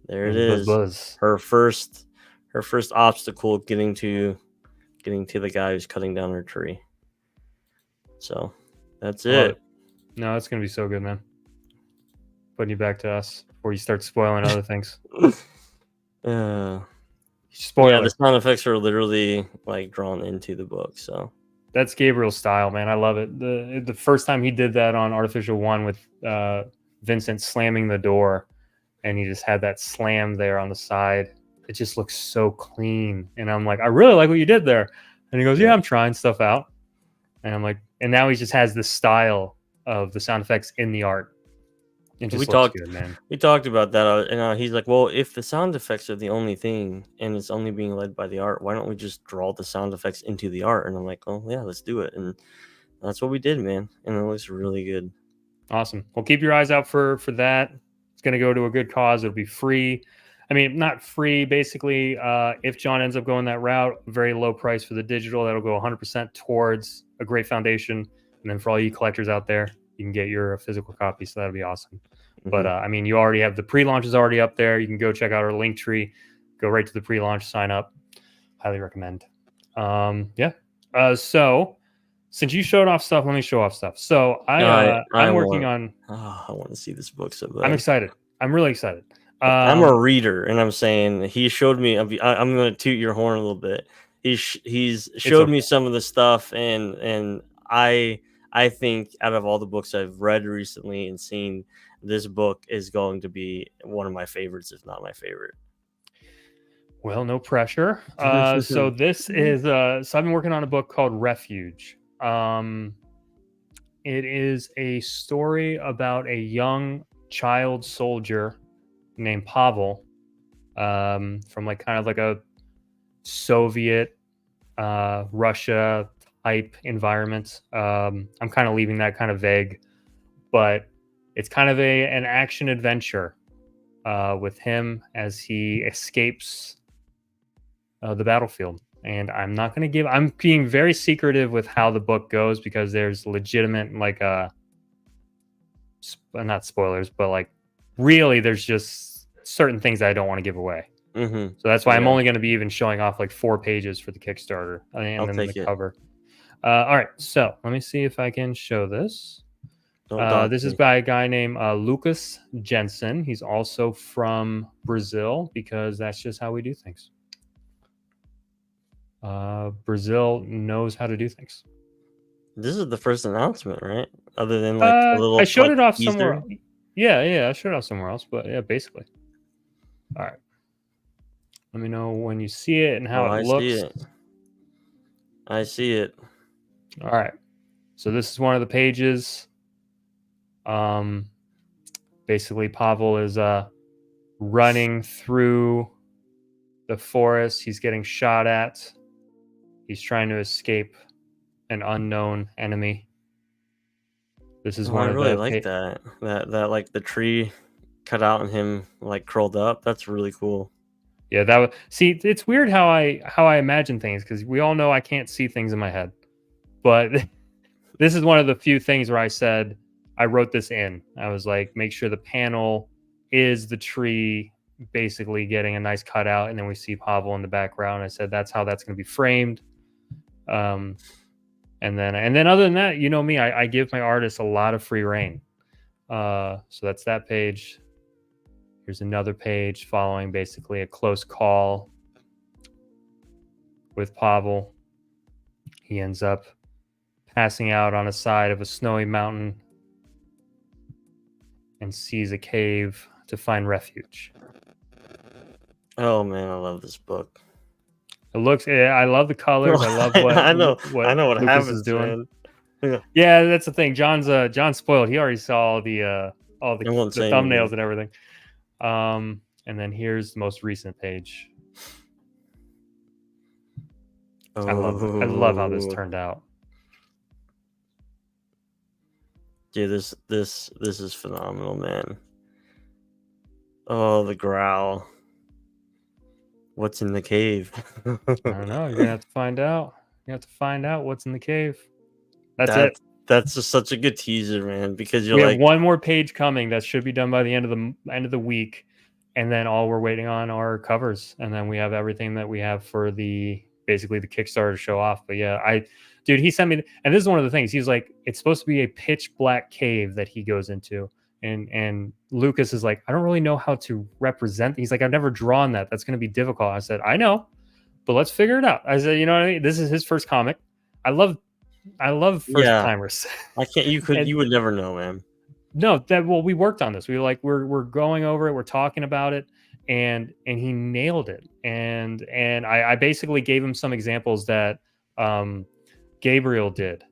there it is. Buzz. Her first obstacle getting to the guy who's cutting down her tree. So that's it. No, it's gonna be so good, man. Putting you back to us before you start spoiling other things. Spoiler. Yeah, the sound effects are literally like drawn into the book. So that's Gabriel's style, man. I love it. The first time he did that on Artificial One with Vincent slamming the door, and he just had that slam there on the side. It just looks so clean, and I'm like, I really like what you did there. And he goes, yeah, I'm trying stuff out. And I'm like, and now he just has this style of the sound effects in the art. It just looks good, man. We talked about that, and he's like, well, if the sound effects are the only thing and it's only being led by the art, why don't we just draw the sound effects into the art? And I'm like, oh yeah, let's do it. And that's what we did, man. And it looks really good. Awesome. Well, keep your eyes out for that. It's going to go to a good cause. It'll be free. I mean, not free, basically. If John ends up going that route, very low price for the digital. That'll go 100% towards a great foundation. And then for all you collectors out there, you can get your physical copy. So that'll be awesome. Mm-hmm. But I mean, you already have the pre-launch is already up there. You can go check out our link tree, go right to the pre-launch, sign up. Highly recommend. So since you showed off stuff, let me show off stuff. So I'm working on. I want to see this book so bad. I'm excited. I'm really excited. I'm a reader, and I'm saying he showed me. I'm going to toot your horn a little bit. He's showed me some of the stuff, and I think out of all the books I've read recently and seen, this book is going to be one of my favorites, if not my favorite. Well, no pressure. So this is so I've been working on a book called Refuge. It is a story about a young child soldier named Pavel, from like kind of like a Soviet Russia type environment. I'm kind of leaving that kind of vague, but it's kind of an action adventure with him as he escapes the battlefield. And I'm not going to give. I'm being very secretive with how the book goes because there's legitimate like not spoilers, but like really there's just certain things that I don't want to give away. Mm-hmm. So that's why I'm only going to be even showing off like 4 pages for the Kickstarter and I'll then take the it. cover. All right, so let me see if I can show this. This is by a guy named Lucas Jensen. He's also from Brazil because that's just how we do things. Brazil knows how to do things. This is the first announcement, right? Other than like a little. I showed it off teaser. somewhere. Yeah, I showed it off somewhere else, but yeah, basically. All right. Let me know when you see it and how it looks. I see it. All right. So this is one of the pages. Basically, Pavel is running through the forest. He's getting shot at. He's trying to escape an unknown enemy. This is one I of really the like that like the tree cut out and him like curled up. That's really cool. Yeah, that was. See, it's weird how I imagine things because we all know I can't see things in my head, but this is one of the few things where I said I wrote this in. I was like, make sure the panel is the tree basically getting a nice cutout, and then we see Pavel in the background. I said that's how that's going to be framed. And then other than that, you know me, I give my artists a lot of free reign. So that's that page. Here's another page following basically a close call with Pavel. He ends up passing out on a side of a snowy mountain and sees a cave to find refuge. Oh man, I love this book. It looks. I love the colors. I love what I know what Lucas happens, is doing. Man. Yeah, that's the thing. John's spoiled. He already saw all the thumbnails and everything. And then here's the most recent page. I love how this turned out. Dude, this is phenomenal, man. Oh, the growl. What's in the cave? I don't know. You're gonna have to find out. You have to find out what's in the cave. That's it. That's just such a good teaser, man. Because we have one more page coming that should be done by the end of the week, and then all we're waiting on are covers, and then we have everything that we have for basically the Kickstarter to show off. But yeah, dude, he sent me, and this is one of the things. He's like, it's supposed to be a pitch black cave that he goes into. And Lucas is like, I don't really know how to represent. He's like, I've never drawn that. That's going to be difficult. I said, I know, but let's figure it out. I said, you know what I mean? This is his first comic. I love first timers. I can't. You would never know, man. No, we worked on this. We were like, we're going over it. We're talking about it, and he nailed it. And I basically gave him some examples that Gabriel did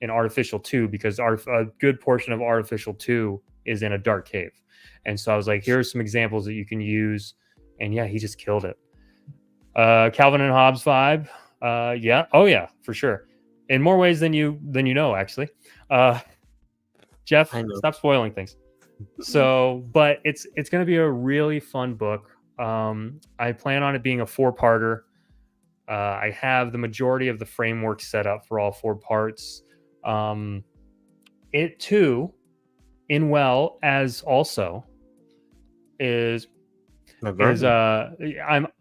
in Artificial 2, because a good portion of Artificial 2 is in a dark cave. And so I was like, here's some examples that you can use. And yeah, he just killed it. Calvin and Hobbes vibe. Yeah. Oh yeah, for sure. In more ways than you know, actually. Jeff, stop spoiling things. So, but it's going to be a really fun book. I plan on it being a 4-parter. I have the majority of the framework set up for all 4 parts. It too, in well as also is I'm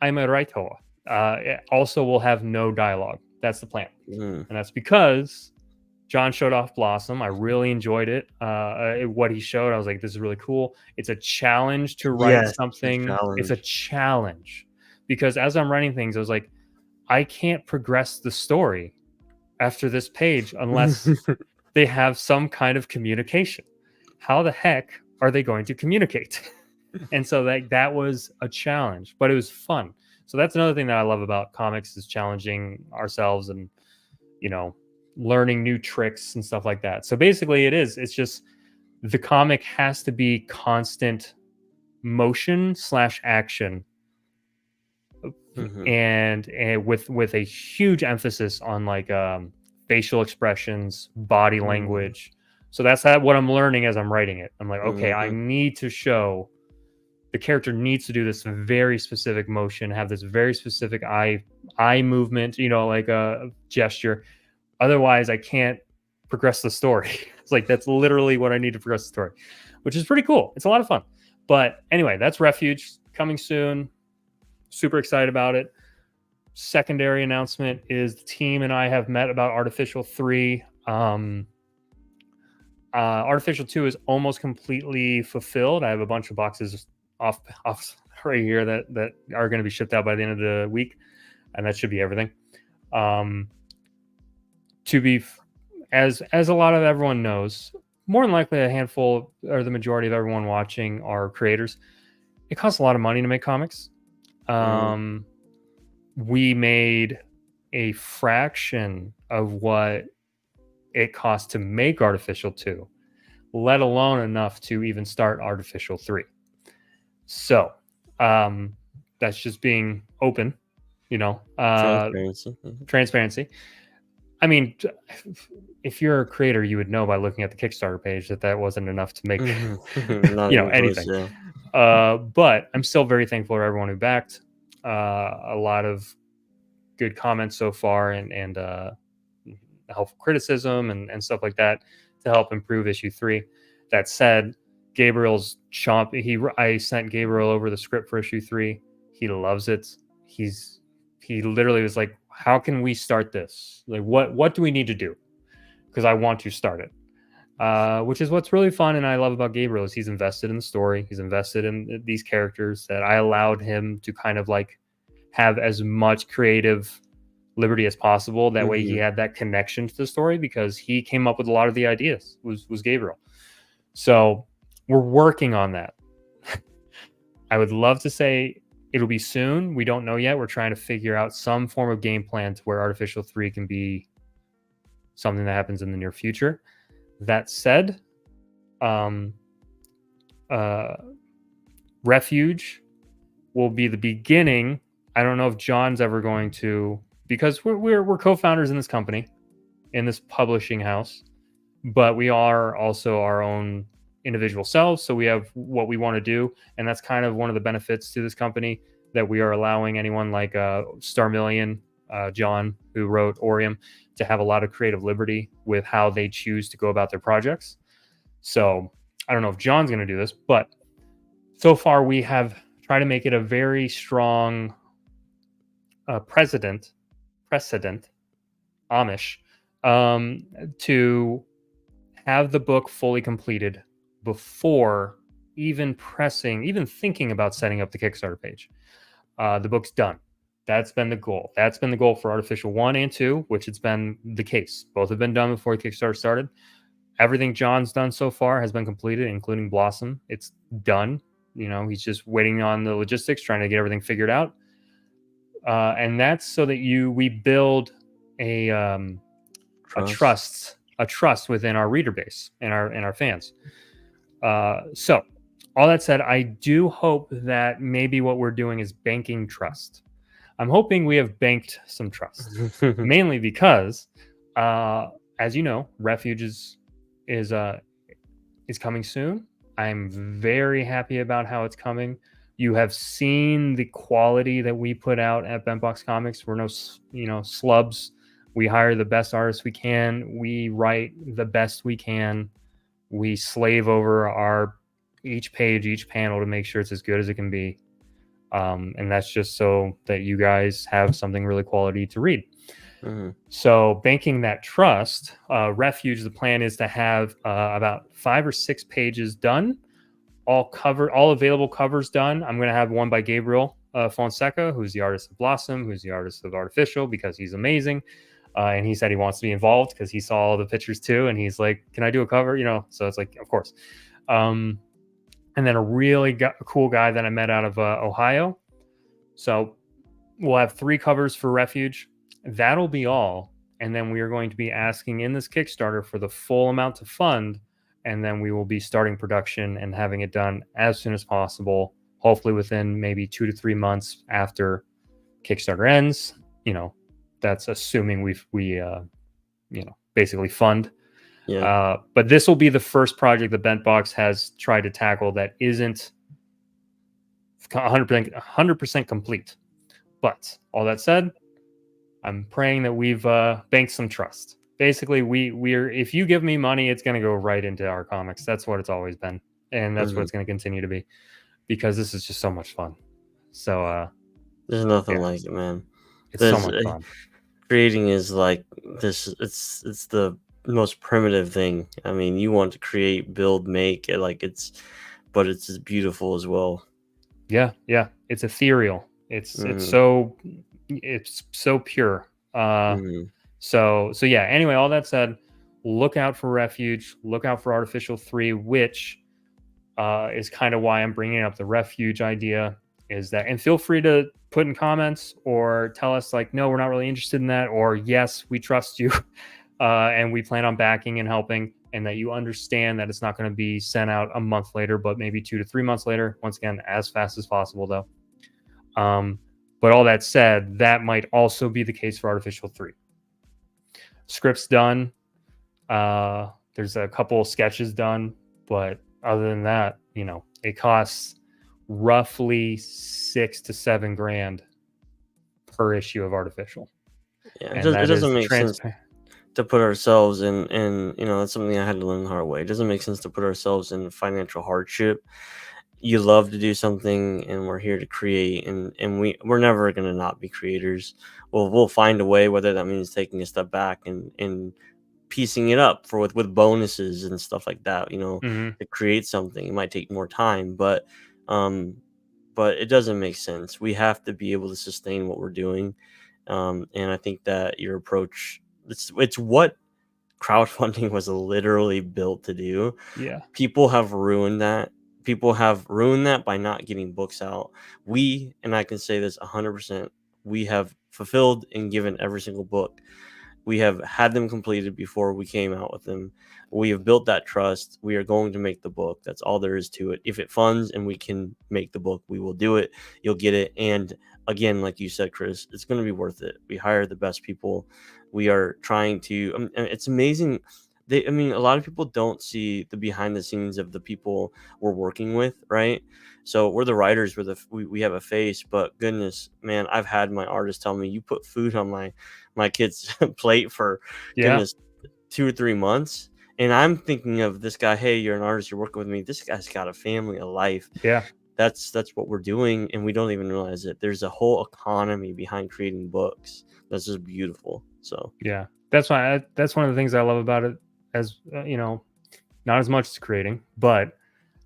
a writer. It also will have no dialogue. That's the plan, and that's because John showed off Blossom. I really enjoyed it. What he showed, I was like, this is really cool. It's a challenge to write something. It's a challenge because as I'm writing things, I was like, I can't progress the story after this page unless they have some kind of communication. How the heck are they going to communicate? And so that was a challenge, but it was fun. So that's another thing that I love about comics is challenging ourselves and, you know, learning new tricks and stuff like that. So basically it's just the comic has to be constant motion / action. And with a huge emphasis on like facial expressions, body language. So that's what I'm learning as I'm writing it. I'm like, okay, I need to show the character needs to do this very specific motion, have this very specific eye movement, like a gesture. Otherwise, I can't progress the story. It's like that's literally what I need to progress the story, which is pretty cool. It's a lot of fun. But anyway, that's Refuge coming soon. Super excited about it. Secondary announcement is the team and I have met about Artificial 3. Artificial 2 is almost completely fulfilled. I have a bunch of boxes off right here that are going to be shipped out by the end of the week, and that should be everything. To be, as a lot of everyone knows, more than likely a handful or the majority of everyone watching are creators. It costs a lot of money to make comics. We made a fraction of what it costs to make Artificial 2, let alone enough to even start Artificial 3. So that's just being open, transparency. I mean, if you're a creator, you would know by looking at the Kickstarter page that wasn't enough to make anything. Close, yeah. But I'm still very thankful to everyone who backed. A lot of good comments so far and helpful criticism and stuff like that to help improve issue 3. That said, Gabriel's I sent Gabriel over the script for issue 3. He loves it. He literally was like, how can we start this? Like, what do we need to do? Because I want to start it. Which is what's really fun and I love about Gabriel is he's invested in the story. He's invested in these characters that I allowed him to kind of like have as much creative liberty as possible. That way he had that connection to the story because he came up with a lot of the ideas, was Gabriel. So we're working on that. I would love to say it'll be soon. We don't know yet. We're trying to figure out some form of game plan to where Artificial 3 can be something that happens in the near future. That said, Refuge will be the beginning. I don't know if John's ever going to, because we're co-founders in this company, in this publishing house, but we are also our own individual selves. So we have what we want to do. And that's kind of one of the benefits to this company, that we are allowing anyone like Star Million, John, who wrote Orium, to have a lot of creative liberty with how they choose to go about their projects. So I don't know if John's going to do this, but so far we have tried to make it a very strong precedent, Amish, to have the book fully completed before even thinking about setting up the Kickstarter page. The book's done. That's been the goal. That's been the goal for Artificial 1 and 2, which it's been the case. Both have been done before Kickstarter started. Everything John's done so far has been completed, including Blossom. It's done. He's just waiting on the logistics, trying to get everything figured out. And that's so that we build a trust within our reader base and our fans. So all that said, I do hope that maybe what we're doing is banking trust. I'm hoping we have banked some trust, mainly because, as you know, Refuge is coming soon. I'm very happy about how it's coming. You have seen the quality that we put out at BentBox Comics. We're no, slubs. We hire the best artists we can. We write the best we can. We slave over each page, each panel to make sure it's as good as it can be. And that's just so that you guys have something really quality to read. So banking that trust, Refuge, the plan is to have about 5 or 6 pages done, all available covers done. I'm going to have one by Gabriel Fonseca, who's the artist of Blossom, who's the artist of Artificial, because he's amazing. And he said he wants to be involved because he saw all the pictures too. And he's like, can I do a cover? So it's like, of course. And then a really cool guy that I met out of Ohio. So we'll have 3 covers for Refuge. That'll be all. And then we are going to be asking in this Kickstarter for the full amount to fund. And then we will be starting production and having it done as soon as possible, hopefully within maybe 2 to 3 months after Kickstarter ends. That's assuming we basically fund. Yeah. But this will be the first project that BentBox has tried to tackle that isn't 100% complete. But all that said, I'm praying that we've banked some trust. Basically, we're if you give me money, it's going to go right into our comics. That's what it's always been, and that's what it's going to continue to be, because this is just so much fun. So there's nothing like it, man. It's so much fun. Creating is like this. It's the most primitive thing. I mean, you want to create, build, make it like but it's as beautiful as well. Yeah, it's ethereal. It's so pure. So yeah. Anyway, all that said, look out for Refuge. Look out for Artificial 3, which is kind of why I'm bringing up the Refuge idea. Is that, and feel free to put in comments or tell us like, no, we're not really interested in that, or yes, we trust you, and we plan on backing and helping, and that you understand that it's not going to be sent out a month later, but maybe 2 to 3 months later. Once again, as fast as possible, though. But all that said, that might also be the case for Artificial 3. Script's done. There's a couple of sketches done, but other than that, it costs roughly $6 to $7 grand per issue of Artificial. Yeah, it doesn't make sense to put ourselves in that's something I had to learn the hard way. It doesn't make sense to put ourselves in financial hardship. You love to do something, and we're here to create, and we're never going to not be creators. We'll find a way, whether that means taking a step back and piecing it up with bonuses and stuff like that, to create something. It might take more time, but it doesn't make sense. We have to be able to sustain what we're doing. And I think that your approach, it's what crowdfunding was literally built to do. Yeah. People have ruined that. People have ruined that by not getting books out. And I can say this 100%, we have fulfilled and given every single book. We have had them completed before we came out with them. We have built that trust. We are going to make the book. That's all there is to it. If it funds and we can make the book, we will do it. You'll get it. And again, like you said, Chris, it's going to be worth it. We hire the best people. We are trying to, it's amazing. A lot of people don't see the behind the scenes of the people we're working with, right? So we're the writers, we have a face, but goodness, man, I've had my artists tell me, you put food on my kid's plate for goodness 2 or 3 months. And I'm thinking of this guy, hey, you're an artist, you're working with me. This guy's got a family, a life. Yeah. That's what we're doing, and we don't even realize it. There's a whole economy behind creating books. That's just beautiful. So yeah, that's one of the things I love about it. As not as much as creating, but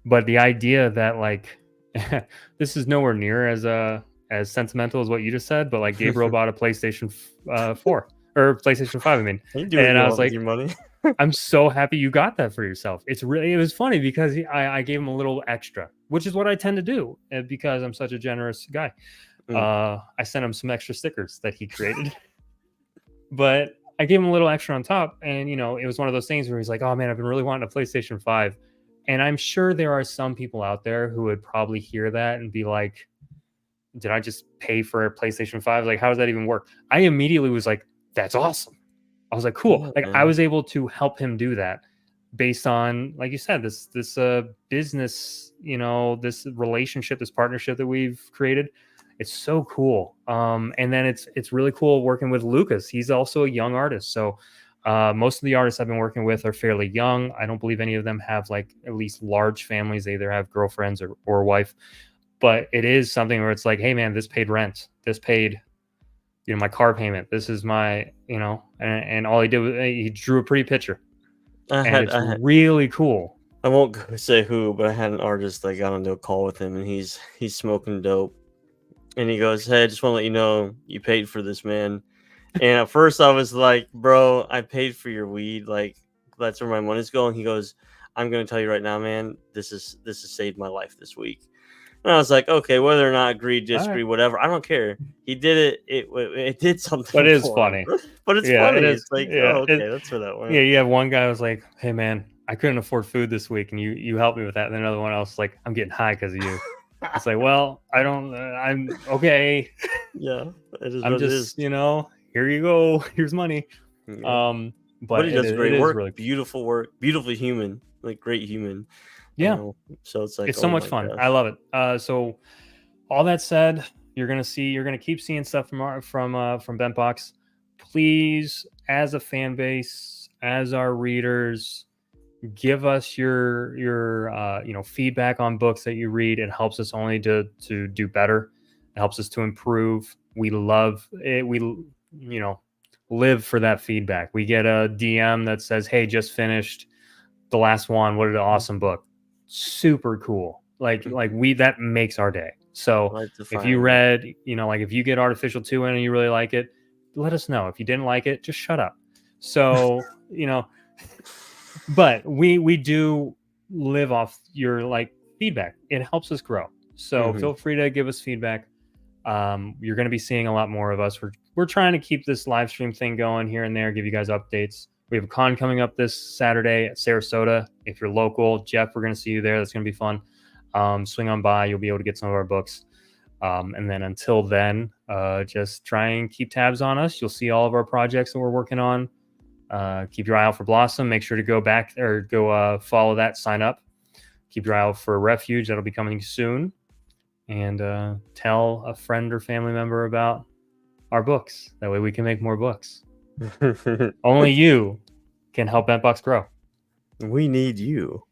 the idea that like this is nowhere near as sentimental as what you just said, but like Gabriel bought a PlayStation 4 or PlayStation 5. I mean, and I was like, your money. I'm so happy you got that for yourself. It was funny because I gave him a little extra, which is what I tend to do because I'm such a generous guy. I sent him some extra stickers that he created, but I gave him a little extra on top, and it was one of those things where he's like, oh man, I've been really wanting a PlayStation 5. And I'm sure there are some people out there who would probably hear that and be like, did I just pay for a PlayStation 5? Like, how does that even work? I immediately was like, that's awesome. I was like, cool. Like, I was able to help him do that based on, like you said, this business, this relationship, this partnership that we've created. It's so cool. And then it's really cool working with Lucas. He's also a young artist. So most of the artists I've been working with are fairly young. I don't believe any of them have like at least large families. They either have girlfriends or a wife. But it is something where it's like, hey man, this paid rent. This paid, my car payment. This is my, and all he did was he drew a pretty picture. It's really cool. I won't say who, but I had an artist that got onto a call with him, and he's smoking dope. And he goes, hey, I just want to let you know you paid for this, man. And at first I was like, bro, I paid for your weed. Like, that's where my money's going. He goes, I'm going to tell you right now, man, this has saved my life this week. And I was like, okay, whether or not agree, disagree, whatever, I don't care. He did it. It did something. But it is funny. But it's funny. It's like, okay, that's where that went. Yeah, you have one guy who's like, hey, man, I couldn't afford food this week, and you helped me with that. And then another one else like, I'm getting high because of you. It's like, well, I'm okay. Yeah, it is. I'm just, here you go. Here's money. Yeah. But he does great work. Really beautiful work. Beautifully human. Like great human. Yeah. So it's like, it's so much fun. gosh. I love it. So all that said, you're gonna keep seeing stuff from BentBox. Please, as a fan base, as our readers, give us your feedback on books that you read. It helps us only to do better. It helps us to improve. We love it. We live for that feedback. We get a DM that says, "Hey, just finished the last one. What an awesome book! Super cool." Like that makes our day. So if you read, if you get Artificial 2 in and you really like it, let us know. If you didn't like it, just shut up. So but we do live off your feedback. It helps us grow. So feel free to give us feedback. You're going to be seeing a lot more of us. We're trying to keep this live stream thing going here and there, give you guys updates. We have a con coming up this Saturday at Sarasota. If you're local, Jeff, we're going to see you there. That's going to be fun. Swing on by. You'll be able to get some of our books. And then until then, just try and keep tabs on us. You'll see all of our projects that we're working on. Keep your eye out for Blossom. Make sure to go back or go follow that, sign up. Keep your eye out for Refuge. That'll be coming soon. And tell a friend or family member about our books. That way we can make more books. Only you can help BentBox grow. We need you.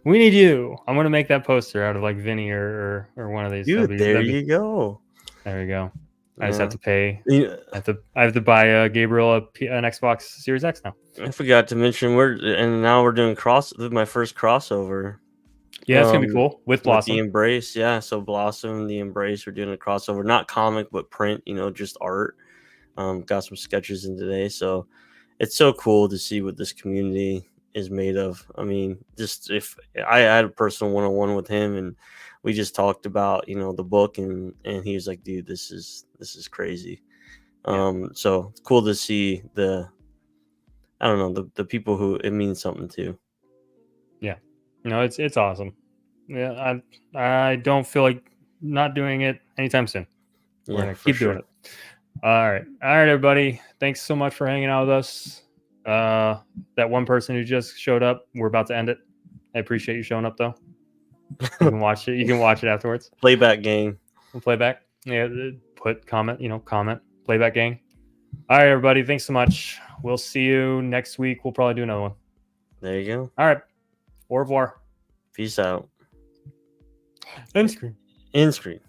We need you. I'm going to make that poster out of Vinny or one of these. Dude, there you go. There we go. I just have to pay. I have to buy Gabriel an Xbox Series X now. I forgot to mention now we're doing my first crossover. Yeah, it's gonna be cool with Blossom. With the Embrace, yeah. So Blossom, the Embrace, we're doing a crossover, not comic but print. Just art. Got some sketches in today, so it's so cool to see what this community is made of. I mean, just if I had a personal one-on-one with him and we just talked about the book and he was like, dude, this is crazy. So it's cool to see the people who it means something to. Yeah, no, it's awesome. Yeah, I don't feel like not doing it anytime soon. We're gonna keep doing it. All right, everybody, thanks so much for hanging out with us. That one person who just showed up, we're about to end it. I appreciate you showing up though. You can watch it. You can watch it afterwards. Playback gang. Playback. Yeah. Comment. Playback gang. All right, everybody. Thanks so much. We'll see you next week. We'll probably do another one. There you go. All right. Au revoir. Peace out. End screen. End screen.